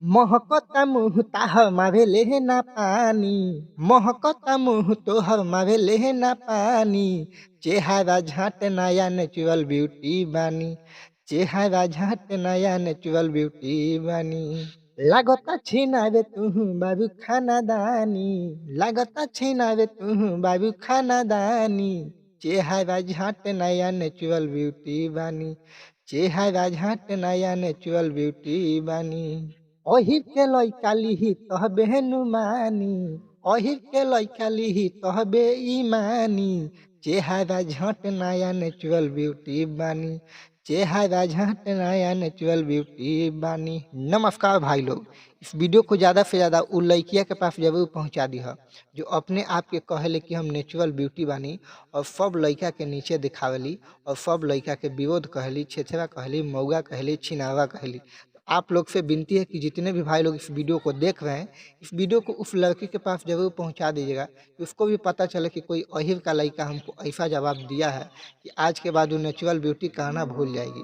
महकता मुँह ताहर मावेले ना पानी, महकता मुँह तोहर मावेले ना पानी। चेहरा झाट नया नेचुरल ब्यूटी बानी, चेहरा झाट नया नेचुरल ब्यूटी बानी। लागता छिनावे तुहु बाबू खाना दानी, लागता छिनावे तुहु बाबू खाना दानी। चेहरा झाट नया नेचुरल ब्यूटी बानी, चेहरा झाट नया नेचुरल ब्यूटी बानी। ओहिर के लइका लिही तहबे नुमानी, ओहिर के लइका लिही तहबे ईमानी। चेहरा झट नया नेचुरल ब्यूटी बानी, चेहरा झट नया नेचुरल ब्यूटी बानी। नमस्कार भाई लोग, इस वीडियो को ज़्यादा से ज़्यादा उ लड़किया के पास जरूर पहुंचा दी है जो अपने आप के कहेले कि हम नेचुरल ब्यूटी बानी और सब लड़का के नीचे दिखावली और सब लड़का के विरोध कहली, छेछरा कहली, मऊगा कहली, छिनावा कहली। आप लोग से विनती है कि जितने भी भाई लोग इस वीडियो को देख रहे हैं, इस वीडियो को उस लड़की के पास ज़रूर पहुंचा दीजिएगा कि उसको भी पता चले कि कोई अहिर का लड़का हमको ऐसा जवाब दिया है कि आज के बाद वो नेचुरल ब्यूटी कहना भूल जाएगी।